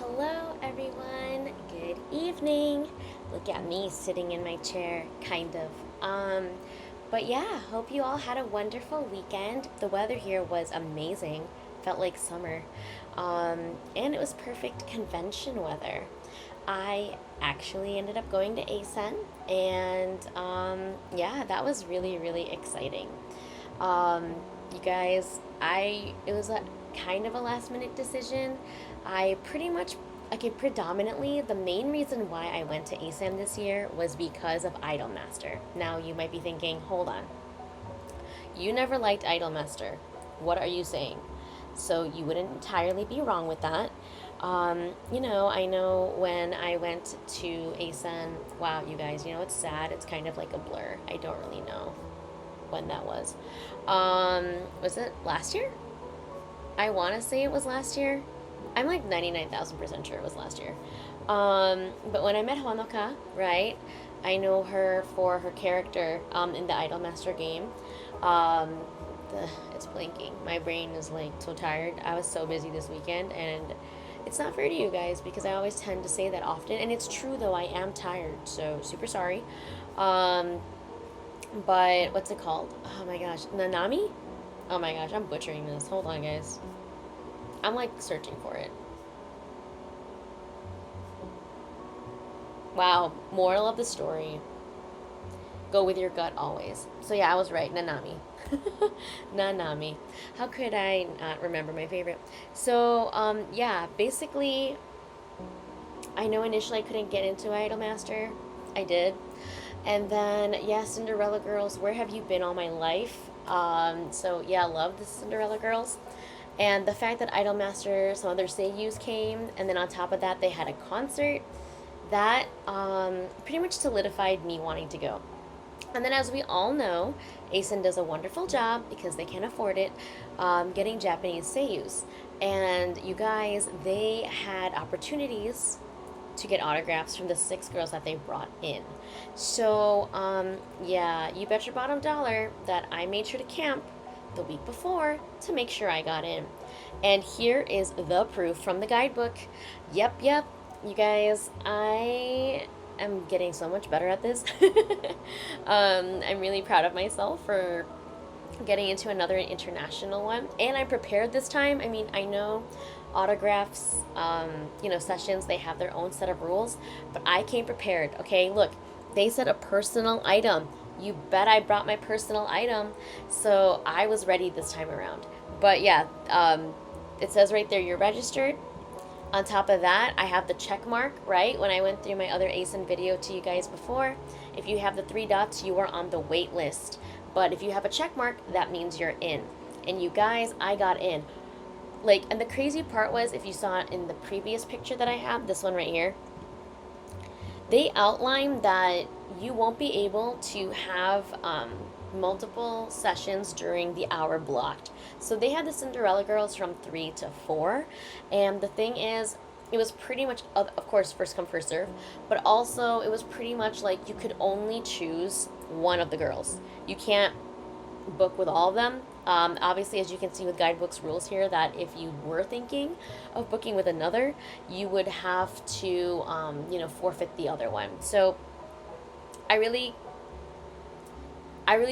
Hello, everyone. Good evening. Look at me sitting in my chair, kind of. But yeah, hope you all had a wonderful weekend. The weather here was amazing, felt like summer, and it was perfect convention weather. I actually ended up going to Acen, and yeah, that was really, really exciting. Um, you guys, it was a kind of a last minute decision. I pretty much, okay, predominantly, the main reason why I went to ASAM this year was because of Idolmaster. Now, you might be thinking, hold on, you never liked Idolmaster. What are you saying? So, you wouldn't entirely be wrong with that. I know when I went to ASAN, wow, you guys, it's sad. It's kind of like a blur. I don't really know when that was. Was it last year? I want to say it was last year. I'm like 99,000% sure it was last year. But when I met Honoka, right, I know her for her character in the Idolmaster game. Um, it's blinking. My brain is like so tired. I was so busy this weekend, and it's not fair to you guys because I always tend to say that often. And it's true though, I am tired, so super sorry. Um, but what's it called? Oh my gosh, Nanami? Oh my gosh, I'm butchering this. Hold on, guys. I'm like searching for it. Wow, moral of the story. Go with your gut always. So yeah, I was right. Nanami. Nanami. How could I not remember my favorite? So, yeah, basically, I know initially I couldn't get into Idolmaster. I did. And then, yeah, Cinderella Girls, where have you been all my life? So yeah, I love the Cinderella Girls. And the fact that Idolmaster, some other seiyus came, and then on top of that, they had a concert, that pretty much solidified me wanting to go. And then, as we all know, ASIN does a wonderful job because they can afford it, getting Japanese seiyus. And you guys, they had opportunities to get autographs from the six girls that they brought in. So, yeah, you bet your bottom dollar that I made sure to camp the week before to make sure I got in. And here is the proof from the guidebook. Yep, you guys, I am getting so much better at this. I'm really proud of myself for getting into another international one, and I prepared this time. I mean, I know autographs, sessions, they have their own set of rules, but I came prepared. Okay, look, they said a personal item. You bet I brought my personal item, so I was ready this time around. But yeah, it says right there you're registered. On top of that, I have the check mark, right? When I went through my other ASIN video to you guys before, if you have the three dots, you are on the wait list. But if you have a check mark, that means you're in. And you guys, I got in. Like, and the crazy part was, if you saw it in the previous picture that I have, this one right here, they outlined that you won't be able to have multiple sessions during the hour blocked. So they had the Cinderella Girls from 3 to 4. And the thing is, it was pretty much, of course, first come, first serve, but also it was pretty much like you could only choose one of the girls. You can't book with all of them. Obviously, as you can see with guidebooks rules here, that if you were thinking of booking with another, you would have to, forfeit the other one. So I really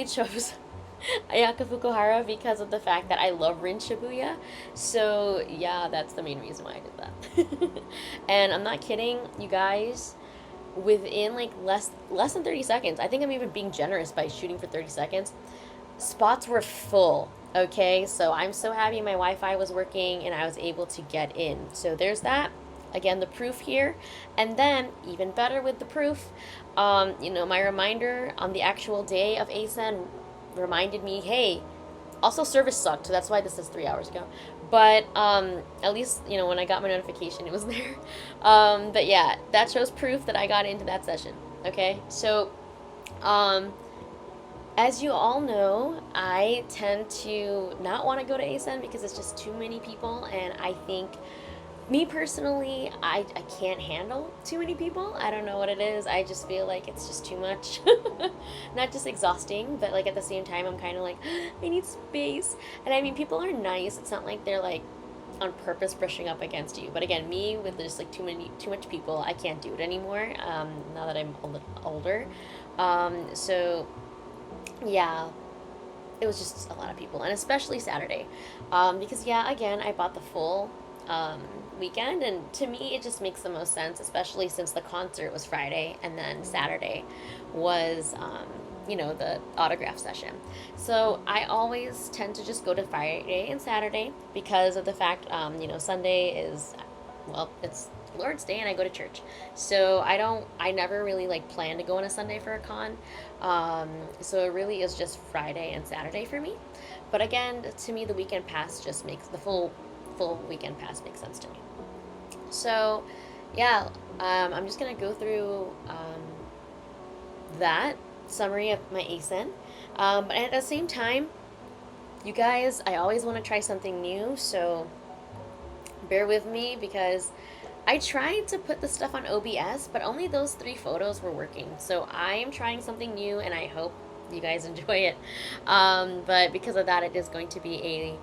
chose Ayaka Fukuhara because of the fact that I love Rin Shibuya. So yeah, that's the main reason why I did that. And I'm not kidding, you guys. Within like less than 30 seconds, I think I'm even being generous by shooting for 30 seconds. Spots were full. Okay, so I'm so happy my Wi-Fi was working and I was able to get in. So there's that. Again, the proof here. And then, even better with the proof, my reminder on the actual day of ASEN reminded me, hey, also service sucked, so that's why this is 3 hours ago. But at least, when I got my notification, it was there. But yeah, that shows proof that I got into that session. Okay, so as you all know, I tend to not want to go to ASEN because it's just too many people, and I think, me personally, I can't handle too many people. I don't know what it is. I just feel like it's just too much. Not just exhausting, but like at the same time, I'm kind of like, I need space. And I mean, people are nice. It's not like they're like on purpose brushing up against you. But again, me with just like too much people, I can't do it anymore. Now that I'm a little older, so yeah, it was just a lot of people, and especially Saturday, because yeah, again, I bought the full weekend, and to me, it just makes the most sense, especially since the concert was Friday, and then Saturday was the autograph session. So I always tend to just go to Friday and Saturday because of the fact, Sunday is, well, it's Lord's Day and I go to church. So I never really like plan to go on a Sunday for a con. So it really is just Friday and Saturday for me. But again, to me, the weekend pass just makes the full weekend pass makes sense to me. So, yeah, I'm just gonna go through that summary of my Acen. But at the same time, you guys, I always want to try something new, so bear with me because I tried to put the stuff on OBS, but only those 3 photos were working. So I am trying something new, and I hope you guys enjoy it. But because of that, it is going to be a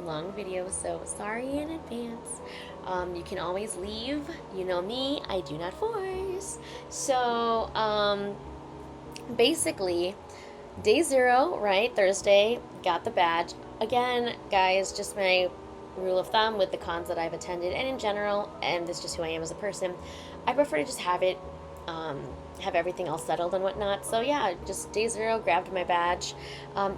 long video, so sorry in advance. You can always leave. You know me, I do not force. So, basically, day 0, right, Thursday, got the badge. Again, guys, just my rule of thumb with the cons that I've attended, and in general, and this is just who I am as a person, I prefer to just have it, have everything all settled and whatnot. So yeah, just day 0, grabbed my badge.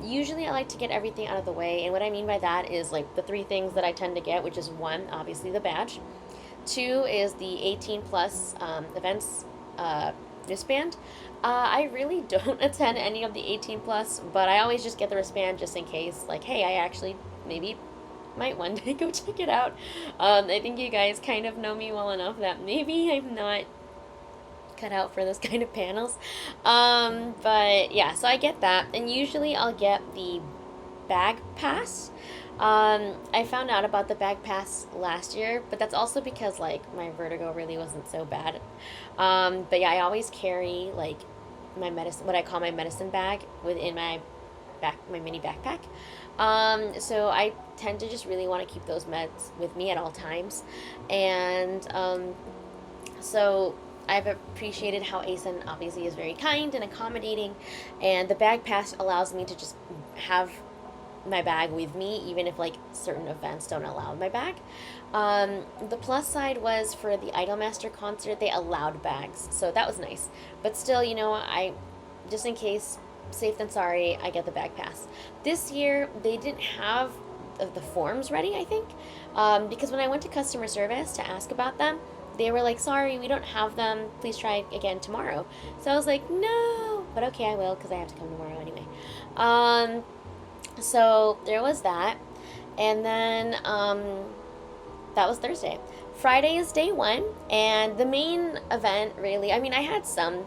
Usually I like to get everything out of the way, and what I mean by that is like the 3 things that I tend to get, which is 1, obviously the badge. 2 is the 18 plus events wristband. I really don't attend any of the 18 plus, but I always just get the wristband just in case, like, hey, I actually maybe might one day go check it out. I think you guys kind of know me well enough that maybe I'm not cut out for those kind of panels. But yeah, so I get that, and usually I'll get the bag pass. I found out about the bag pass last year, but that's also because like my vertigo really wasn't so bad. But yeah, I always carry like my medicine, what I call my medicine bag, within my mini backpack. So I tend to just really want to keep those meds with me at all times, and so I've appreciated how Acen obviously is very kind and accommodating, and the bag pass allows me to just have my bag with me even if like certain events don't allow my bag. The plus side was for the Idolmaster concert, they allowed bags, so that was nice. But still, I, just in case, safe than sorry, I get the bag pass. This year they didn't have the forms ready, I think, because when I went to customer service to ask about them, they were like, sorry, we don't have them, please try again tomorrow. So I was like, no, but okay, I will, because I have to come tomorrow anyway. So there was that, and then that was Thursday. Friday is day 1, and the main event, really, I mean, I had some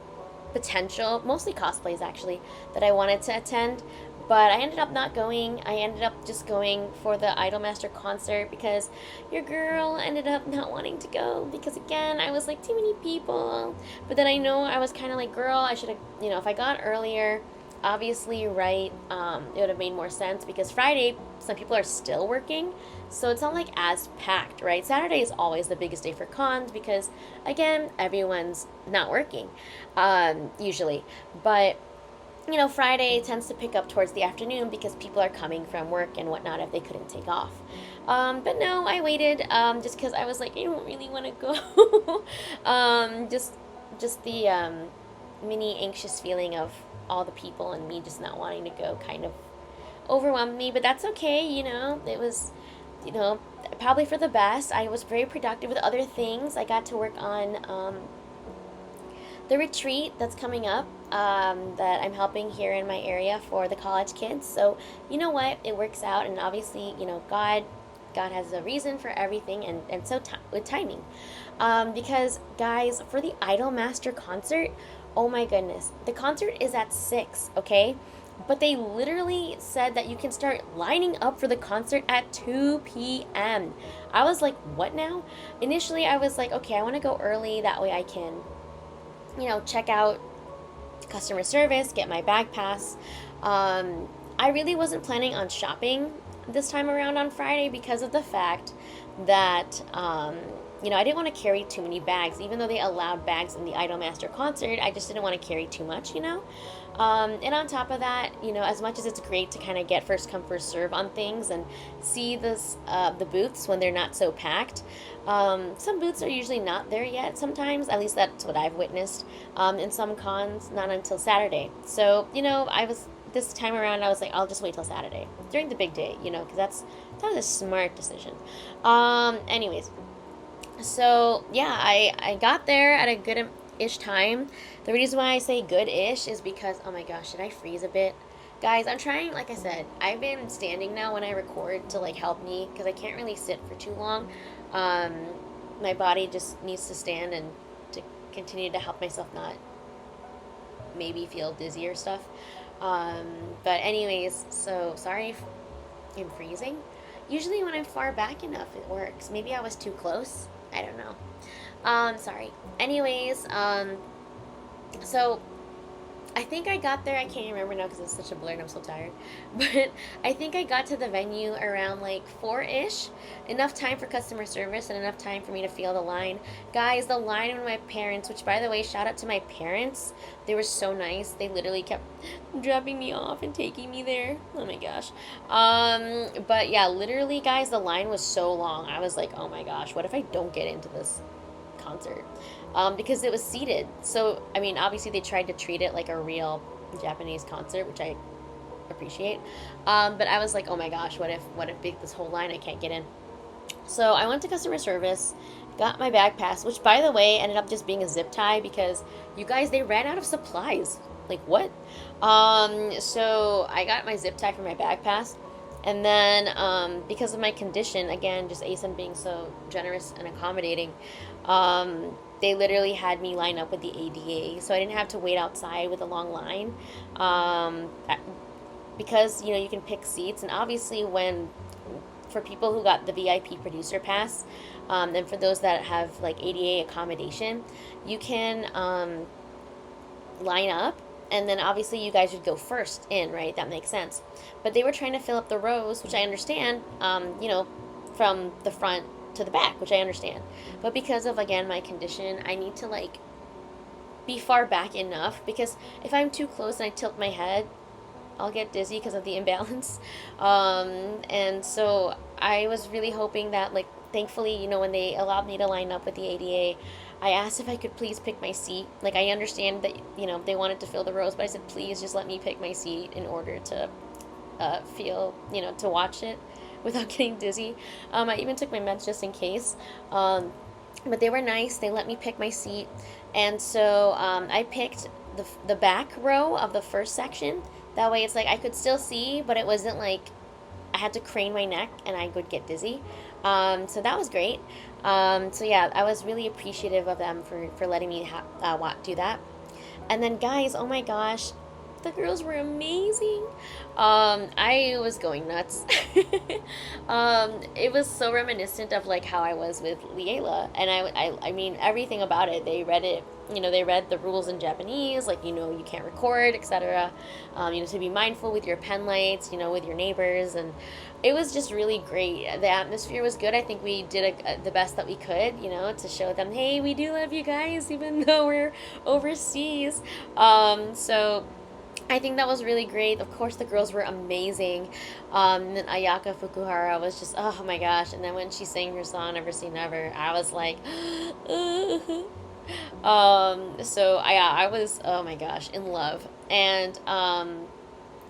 potential, mostly cosplays actually, that I wanted to attend, but I ended up not going. I ended up just going for the Idolmaster concert because your girl ended up not wanting to go because, again, I was like, too many people. But then I know I was kind of like, girl, I should have, if I got earlier, obviously, right, it would have made more sense because Friday, some people are still working, so it's not like as packed, right? Saturday is always the biggest day for cons because, again, everyone's not working, usually. But Friday tends to pick up towards the afternoon because people are coming from work and whatnot if they couldn't take off. But no, I waited just because I was like, I don't really want to go. Just the mini anxious feeling of all the people and me just not wanting to go kind of overwhelmed me. But that's okay, it was, probably for the best. I was very productive with other things. I got to work on the retreat that's coming up, that I'm helping here in my area for the college kids. So you know what, it works out, and obviously God has a reason for everything, and so with timing, because guys, for the Idolmaster concert, oh my goodness, the concert is at 6, okay, but they literally said that you can start lining up for the concert at 2 p.m. I was like, what now? Initially I was like, okay, I want to go early, that way I can check out customer service, get my bag pass. I really wasn't planning on shopping this time around on Friday because of the fact that I didn't want to carry too many bags, even though they allowed bags in the Idolmaster concert. I just didn't want to carry too much, and on top of that, as much as it's great to kind of get first come first serve on things and see the booths when they're not so packed. Some booths are usually not there yet. Sometimes, at least that's what I've witnessed. In some cons, not until Saturday. So I was this time around. I was like, I'll just wait till Saturday during the big day, because that was a smart decision. Anyways, so yeah, I got there at a good-ish time. The reason why I say good-ish is because, oh my gosh, did I freeze a bit? Guys, I'm trying, like I said, I've been standing now when I record to like help me because I can't really sit for too long. Um, my body just needs to stand and to continue to help myself not maybe feel dizzy or stuff. Um, but anyways, so sorry if I'm freezing. Usually when I'm far back enough, it works. Maybe I was too close. I don't know. Sorry. Anyways, so I think I got there. I can't remember now because it's such a blur and I'm so tired. But I think I got to the venue around like 4-ish. Enough time for customer service and enough time for me to feel the line. Guys, the line with my parents, which by the way, shout out to my parents. They were so nice. They literally kept dropping me off and taking me there. Oh my gosh. But yeah, literally guys, the line was so long. I was like, oh my gosh, what if I don't get into this concert? Because it was seated. So, I mean, obviously they tried to treat it like a real Japanese concert, which I appreciate. But I was like, oh my gosh, what if big this whole line I can't get in? So I went to customer service, got my bag pass, which by the way ended up just being a zip tie because you guys, they ran out of supplies. Like what? So I got my zip tie for my bag pass. And then, because of my condition, again, just Acen being so generous and accommodating, they literally had me line up with the ADA, so I didn't have to wait outside with a long line. Because you can pick seats, and obviously for people who got the VIP producer pass, and for those that have like ADA accommodation, you can line up. And then obviously you guys would go first in, right? That makes sense. But they were trying to fill up the rows, which I understand, from the front to the back, which I understand. But because of, again, my condition, I need to, like, be far back enough. Because if I'm too close and I tilt my head, I'll get dizzy because of the imbalance. And so I was really hoping that, like, thankfully, when they allowed me to line up with the ADA, I asked if I could please pick my seat. Like, I understand that, they wanted to fill the rows, but I said, please just let me pick my seat in order to feel, to watch it without getting dizzy. I even took my meds just in case. But they were nice. They let me pick my seat. And so I picked the back row of the first section. That way it's like I could still see, but it wasn't like I had to crane my neck and I would get dizzy. So that was great. So yeah, I was really appreciative of them for letting me do that. And then guys, oh my gosh, the girls were amazing. I was going nuts. It was so reminiscent of like how I was with Liela, and I mean everything about it. They read it, they read the rules in Japanese, like you can't record, etc. To be mindful with your pen lights, with your neighbors, and it was just really great. The atmosphere was good. I think we did the best that we could, to show them, hey, we do love you guys, even though we're overseas. So I think that was really great. Of course, the girls were amazing. And then Ayaka Fukuhara was just, oh my gosh. And then when she sang her song, Never Say Never, I was like, so I was, oh my gosh, in love. And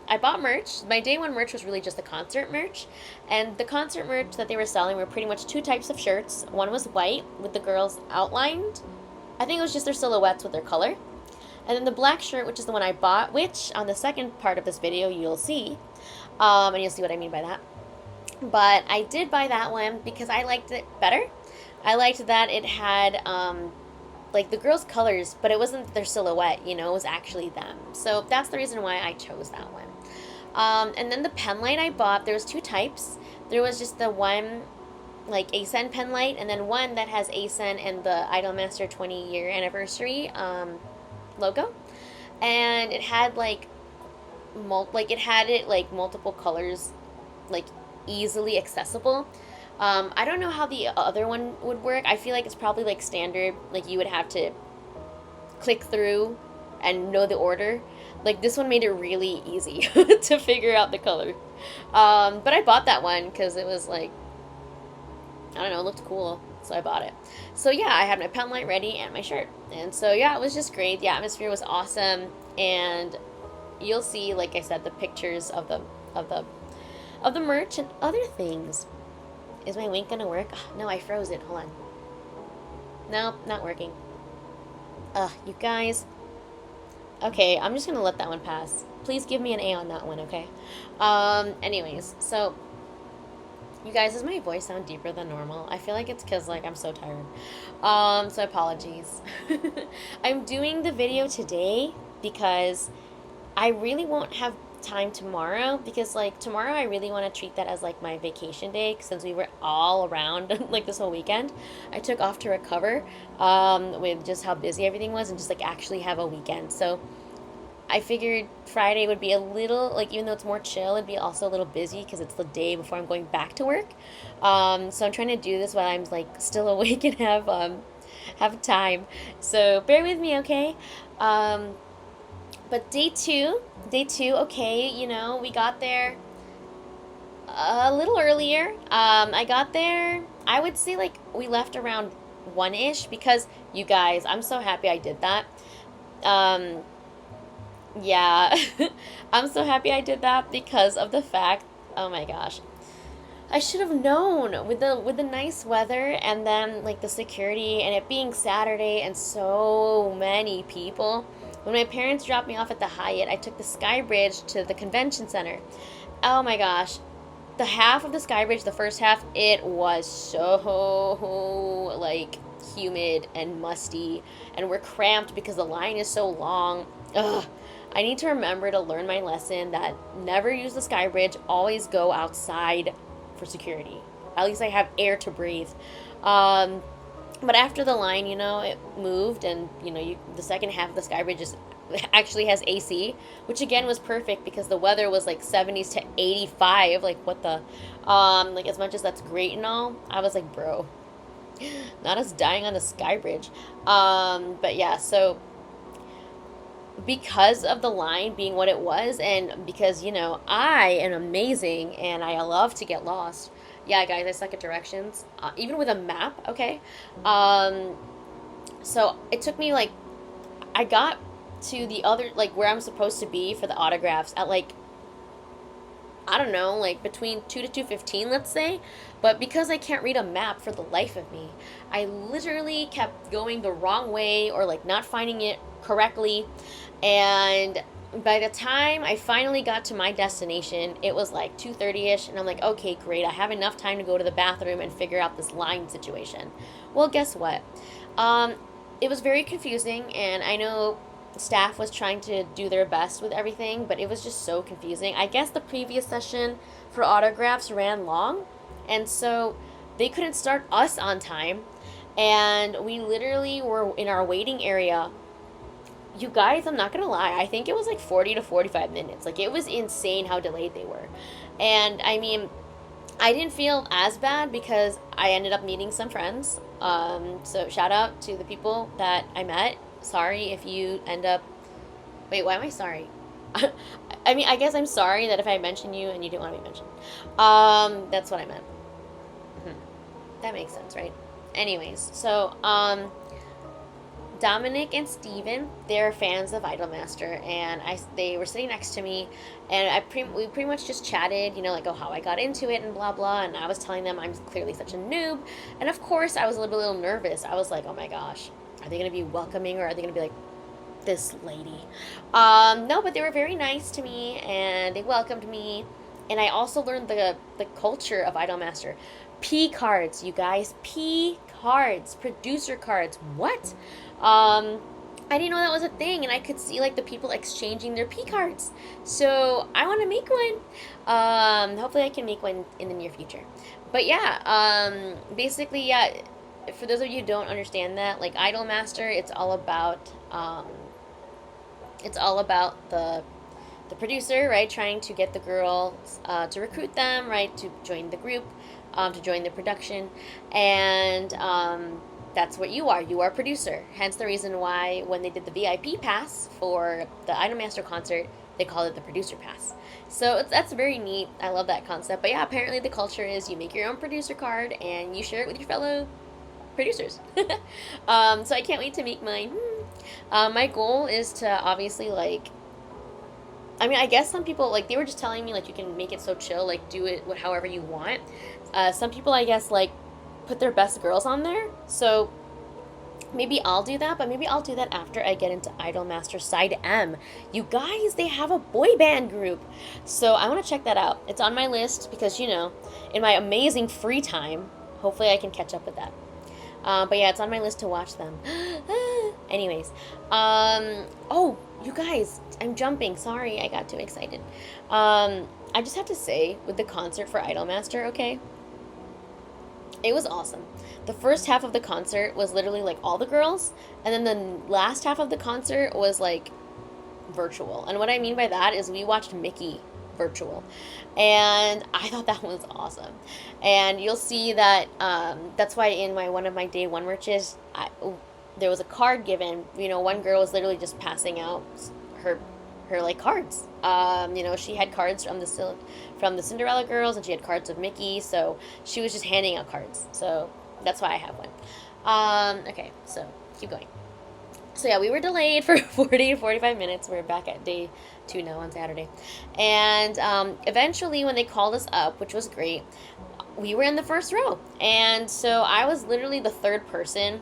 I bought merch. My day one merch was really just the concert merch. And the concert merch that they were selling were pretty much two types of shirts. One was white with the girls outlined. I think it was just their silhouettes with their color. And then the black shirt, which is the one I bought, which on the second part of this video you'll see. And you'll see what I mean by that. But I did buy that one because I liked it better. I liked that it had like the girls' colors, but it wasn't their silhouette, it was actually them. So that's the reason why I chose that one. And then the pen light I bought, there was two types. There was just the one like Acen pen light, and then one that has Acen and the Idolmaster 20-year anniversary logo, and it had like multiple colors, like easily accessible. I don't know how the other one would work. I feel like it's probably like standard. Like you would have to click through and know the order. Like this one made it really easy to figure out the color. But I bought that one because it was like, I don't know, it looked cool. So I bought it. So yeah, I had my pen light ready and my shirt. And so yeah, it was just great. The atmosphere was awesome. And you'll see, like I said, the pictures of the merch and other things. Is my link gonna work? Oh, no, I froze it. Hold on. No, not working. You guys. Okay, I'm just gonna let that one pass. Please give me an A on that one, okay? Anyways, so you guys, does my voice sound deeper than normal? I feel like it's because like I'm so tired. So apologies. I'm doing the video today because I really won't have time tomorrow, because like tomorrow I really want to treat that as like my vacation day, since we were all around like this whole weekend. I took off to recover with just how busy everything was, and just like actually have a weekend. So I figured Friday would be a little, like, even though it's more chill, it'd be also a little busy because it's the day before I'm going back to work. So I'm trying to do this while I'm like still awake and have time. So bear with me, okay? But day two, okay, you know, we got there a little earlier. I got there, I would say like we left around 1-ish, because you guys, I'm so happy I did that. Um, yeah, I'm so happy I did that because of the fact, oh my gosh, I should have known with the nice weather, and then like the security, and it being Saturday and so many people. When my parents dropped me off at the Hyatt, I took the Sky Bridge to the convention center. Oh my gosh. The half of the Sky Bridge, the first half, it was so like humid and musty, and we're cramped because the line is so long. Ugh. I need to remember to learn my lesson that never use the Sky Bridge, always go outside for security. At least I have air to breathe. But after the line, you know, it moved, and you know, the second half of the Sky Bridge actually has AC, which again was perfect because the weather was like 70s to 85. Like what the, like as much as that's great and all, I was like, bro, not us dying on the Sky Bridge. But yeah, so because of the line being what it was, and because, you know, I am amazing and I love to get lost. Yeah, guys, I suck at directions, even with a map, okay? Um, so it took me like, I got to the other, like where I'm supposed to be for the autographs at like, I don't know, like between 2 to 2:15, let's say. But because I can't read a map for the life of me, I literally kept going the wrong way, or like not finding it correctly. And by the time I finally got to my destination, it was like 2:30ish, and I'm like, okay, great. I have enough time to go to the bathroom and figure out this line situation. Well, guess what? Um, it was very confusing, and I know staff was trying to do their best with everything, but it was just so confusing. I guess the previous session for autographs ran long, and so they couldn't start us on time, and we literally were in our waiting area. You guys, I'm not gonna lie, I think it was like 40 to 45 minutes. Like, it was insane how delayed they were. And I mean, I didn't feel as bad because I ended up meeting some friends. So shout out to the people that I met. Sorry if you end up. Wait, why am I sorry? I mean, I guess I'm sorry that if I mention you and you didn't want to be mentioned. That's what I meant. That makes sense, right? Anyways, so Dominic and Steven, they're fans of Idolmaster, and they were sitting next to me, and we pretty much just chatted, you know, like, oh, how I got into it and blah blah, and I was telling them I'm clearly such a noob, and of course I was a little nervous. I was like, oh my gosh, are they gonna be welcoming, or are they gonna be like, this lady? No, but they were very nice to me, and they welcomed me, and I also learned the culture of Idolmaster. P cards, you guys, P cards, producer cards. What? I didn't know that was a thing, and I could see like the people exchanging their P cards. So I want to make one. Hopefully I can make one in the near future. But yeah, basically, yeah. For those of you who don't understand that, like Idolmaster, it's all about the producer, right, trying to get the girls to recruit them, right, to join the group. to join the production, and that's what you are. You are a producer. Hence the reason why when they did the VIP pass for the Idolmaster concert, they called it the producer pass. So that's very neat. I love that concept. But yeah, apparently the culture is you make your own producer card and you share it with your fellow producers. So I can't wait to make mine. My goal is to obviously like. I mean, I guess some people like they were just telling me like you can make it so chill, like do it however you want. Some people I guess like put their best girls on there. So maybe I'll do that, but maybe I'll do that after I get into Idolmaster Side M. You guys, they have a boy band group. So I want to check that out. It's on my list because, you know, in my amazing free time, hopefully I can catch up with that. But yeah, it's on my list to watch them. Anyways. Oh, you guys, I'm jumping. Sorry, I got too excited. I just have to say, with the concert for Idolmaster, okay? It was awesome. The first half of the concert was literally like all the girls, and then the last half of the concert was like virtual. And what I mean by that is we watched Mickey virtual, and I thought that was awesome. And you'll see that that's why in one of my day one merches, there was a card given. You know, one girl was literally just passing out her like cards. You know, she had cards from the Cinderella girls, and she had cards of Mickey, so she was just handing out cards. So that's why I have one. Okay, so keep going. So yeah, we were delayed for 40 to 45 minutes. We're back at day 2 now on Saturday. And eventually when they called us up, which was great, we were in the first row. And so I was literally the third person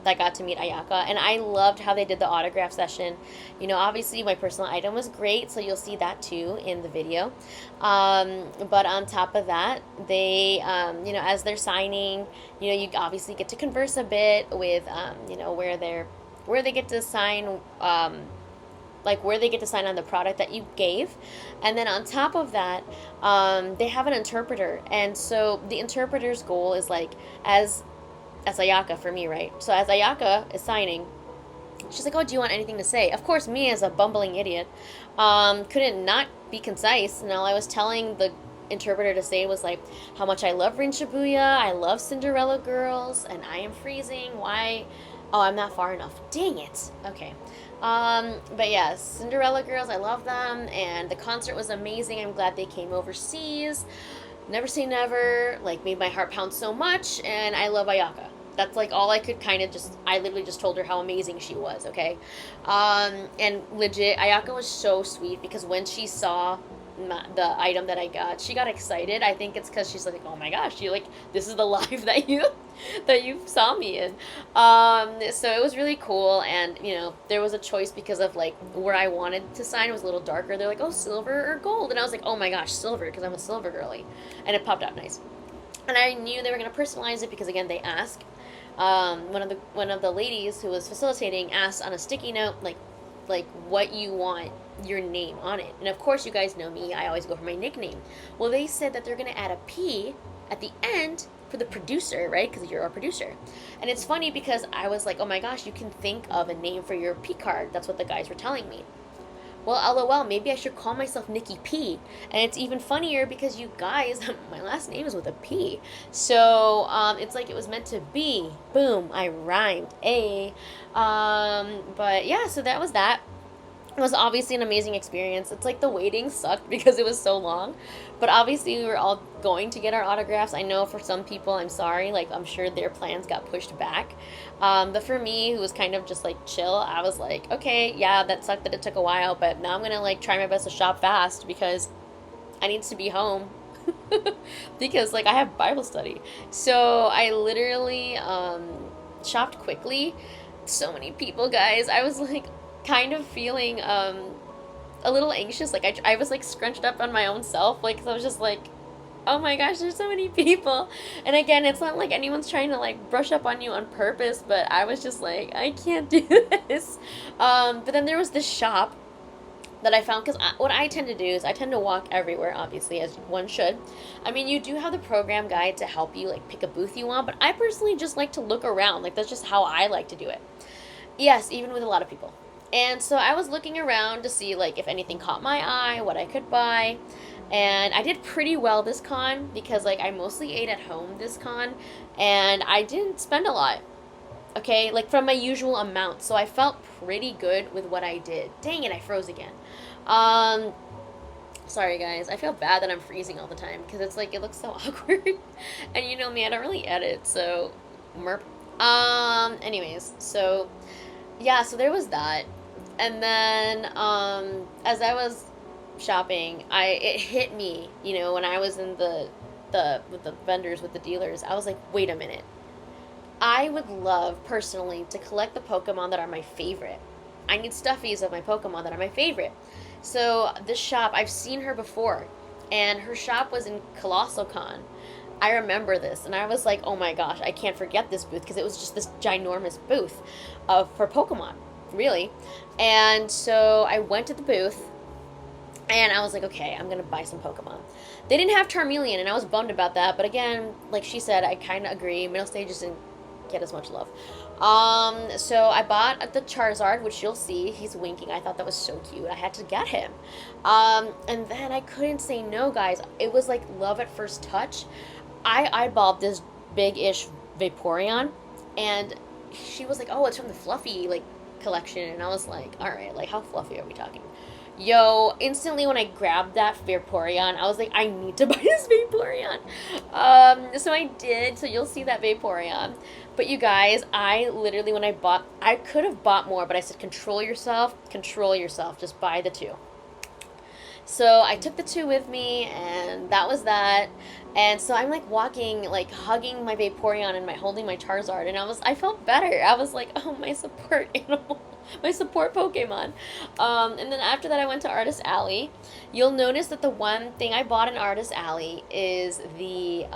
that got to meet Ayaka, and I loved how they did the autograph session. You know, obviously my personal item was great, so you'll see that too in the video. But on top of that, they, you know, as they're signing, you know, you obviously get to converse a bit with, you know, where they get to sign, like where they get to sign on the product that you gave. And then on top of that, they have an interpreter, and so the interpreter's goal is like, as Ayaka for me, right? So as Ayaka is signing, she's like, oh, do you want anything to say? Of course, me as a bumbling idiot, couldn't not be concise. And all I was telling the interpreter to say was like, how much I love Rin Shibuya, I love Cinderella girls, and I am freezing. Why? Oh, I'm not far enough. Dang it. Okay. But yeah, Cinderella girls, I love them, and the concert was amazing. I'm glad they came overseas. Never say never, like, made my heart pound so much, and I love Ayaka. That's like all I could kind of I literally just told her how amazing she was, okay? And legit, Ayaka was so sweet because when she saw the item that I got, she got excited. I think it's because she's like, oh my gosh, this is the life that you saw me in. So it was really cool, and you know, there was a choice because of like where I wanted to sign was a little darker. They're like, oh, silver or gold, and I was like, oh my gosh, silver, because I'm a silver girly, and it popped out nice. And I knew they were gonna personalize it because again, they ask. One of the ladies who was facilitating asked on a sticky note like what you want your name on it. And of course, you guys know me, I always go for my nickname. Well, they said that they're going to add a P at the end for the producer, right? Because you're a producer. And it's funny because I was like, oh my gosh, you can think of a name for your P card. That's what the guys were telling me. Well, LOL, maybe I should call myself Nikki P. And it's even funnier because you guys, my last name is with a P. So it's like it was meant to be. Boom, I rhymed. But yeah, so that was that. It was obviously an amazing experience. It's like the waiting sucked because it was so long. But obviously we were all going to get our autographs. I know for some people, I'm sorry, like I'm sure their plans got pushed back. But for me, who was kind of just like chill, I was like, okay, yeah, that sucked that it took a while, but now I'm gonna like try my best to shop fast because I need to be home. Because like I have Bible study. So I literally shopped quickly. So many people, guys. I was like kind of feeling a little anxious. Like I was like scrunched up on my own self. Like so I was just like, oh my gosh, there's so many people. And again, it's not like anyone's trying to like brush up on you on purpose, but I was just like, I can't do this. But then there was this shop that I found, because what I tend to do is I tend to walk everywhere, obviously, as one should. I mean, you do have the program guide to help you like pick a booth you want, but I personally just like to look around. Like that's just how I like to do it. Yes, even with a lot of people. And so I was looking around to see like if anything caught my eye, what I could buy. And I did pretty well this con because like I mostly ate at home this con, and I didn't spend a lot. Okay, like from my usual amount, so I felt pretty good with what I did. Dang it, I froze again. Um, Sorry guys, I feel bad that I'm freezing all the time because it's like it looks so awkward. And you know me, I don't really edit, so merp. Anyways, so yeah, so there was that. And then as I was shopping, I it hit me, you know, when I was in the with the vendors, with the dealers, I was like, wait a minute. I would love personally to collect the Pokemon that are my favorite. I need stuffies of my Pokemon that are my favorite. So this shop, I've seen her before, and her shop was in Colossal Con. I remember this, and I was like, oh my gosh, I can't forget this booth because it was just this ginormous booth for Pokemon, really. And so I went to the booth, and I was like, okay, I'm gonna buy some Pokemon. They didn't have Charmeleon, and I was bummed about that. But again, like she said, I kind of agree. Middle stages didn't get as much love. So I bought the Charizard, which you'll see. He's winking. I thought that was so cute. I had to get him. And then I couldn't say no, guys. It was like love at first touch. I eyeballed this big-ish Vaporeon, and she was like, oh, it's from the Fluffy, like, collection. And I was like, all right, like, how fluffy are we talking? Yo, instantly when I grabbed that Vaporeon, I was like, I need to buy this Vaporeon. So I did, so you'll see that Vaporeon. But you guys, I literally, when I bought, I could have bought more, but I said, control yourself, just buy the two. So I took the two with me, and that was that. And so I'm like walking, like hugging my Vaporeon and holding my Charizard, and I felt better. I was like, oh, my support animal, my support Pokemon. And then after that, I went to Artist Alley. You'll notice that the one thing I bought in Artist Alley is the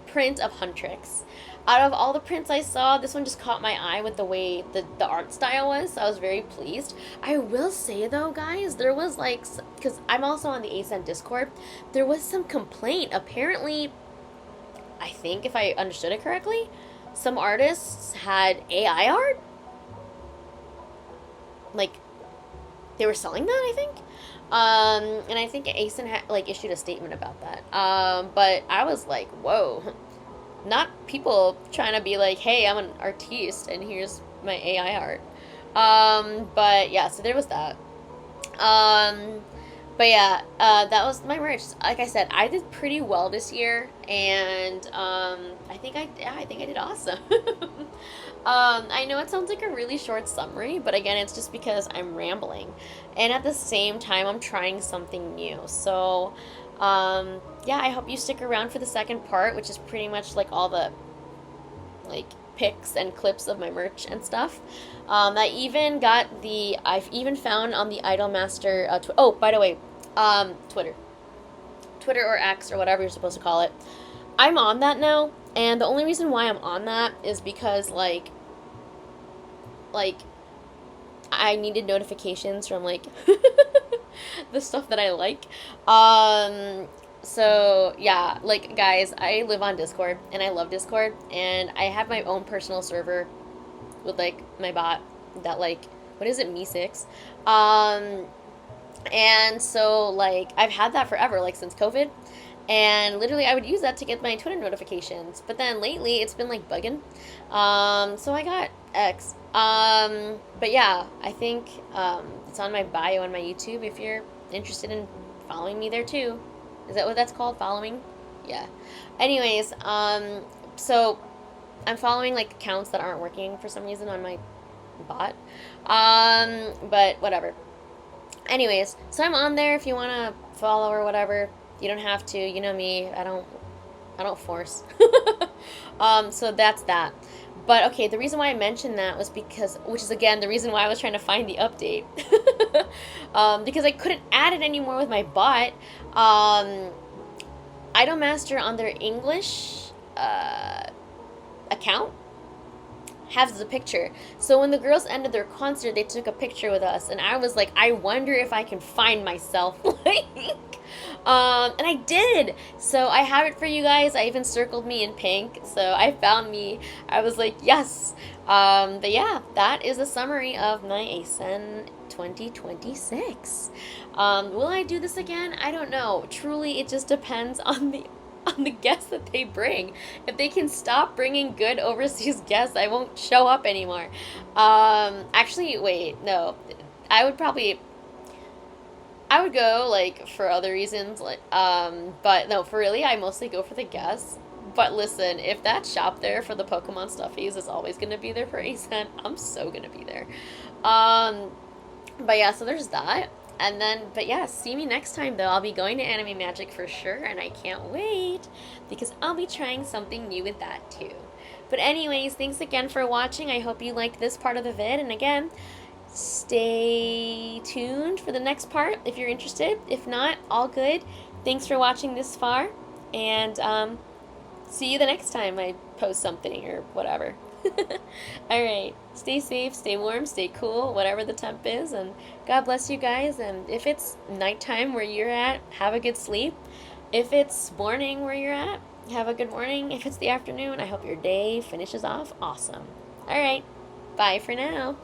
print of Huntrix. Out of all the prints I saw, this one just caught my eye with the way the art style was, so I was very pleased. I will say, though, guys, there was, like, because I'm also on the Acen Discord, there was some complaint. Apparently, I think, if I understood it correctly, some artists had AI art. Like, they were selling that, I think. And I think Acen had, like, issued a statement about that. But I was like, whoa. Not people trying to be like, hey, I'm an artiste and here's my AI art. But yeah, so there was that. But yeah, that was my merch. Like I said, I did pretty well this year, and I think I did awesome. I know it sounds like a really short summary, but again, it's just because I'm rambling, and at the same time, I'm trying something new. So, yeah, I hope you stick around for the second part, which is pretty much like all the like pics and clips of my merch and stuff. I've even found on the idolmaster. Oh, by the way, Twitter or X or whatever you're supposed to call it. I'm on that now, and the only reason why I'm on that is because like I needed notifications from like the stuff that I like. So yeah, like guys, I live on Discord and I love Discord, and I have my own personal server with like my bot that like, what is it, Me6. And so like I've had that forever, like since COVID. And literally I would use that to get my Twitter notifications. But then lately it's been like bugging. So I got X. But yeah, I think it's on my bio on my YouTube if you're interested in following me there too. Is that what that's called? Following? Yeah. Anyways, so I'm following like accounts that aren't working for some reason on my bot. But whatever. Anyways, so I'm on there if you want to follow or whatever. You don't have to. You know me. I don't force. So that's that. But okay, the reason why I mentioned that was because, which is again the reason why I was trying to find the update. Because I couldn't add it anymore with my bot. Idolmaster on their English account has the picture. So when the girls ended their concert, they took a picture with us, and I was like, I wonder if I can find myself. Like, and I did. So I have it for you guys. I even circled me in pink. So I found me. I was like, yes. But yeah, that is a summary of my Acen 2026. Will I do this again? I don't know. Truly, it just depends on the guests that they bring. If they can stop bringing good overseas guests, I won't show up anymore. Actually, wait, no. I would probably I would go like for other reasons, like but no, for really, I mostly go for the guests. But listen, if that shop there for the Pokemon stuffies is always gonna be there for Acen, I'm so gonna be there. Um, but yeah, so there's that. And then, but yeah, see me next time though. I'll be going to Anime Magic for sure, and I can't wait because I'll be trying something new with that too. But anyways, thanks again for watching. I hope you liked this part of the vid, and again, stay tuned for the next part if you're interested. If not, all good. Thanks for watching this far, and see you the next time I post something or whatever. Alright, stay safe, stay warm, stay cool, whatever the temp is, and God bless you guys. And if it's nighttime where you're at, have a good sleep. If it's morning where you're at, have a good morning. If it's the afternoon, I hope your day finishes off awesome. Alright, bye for now.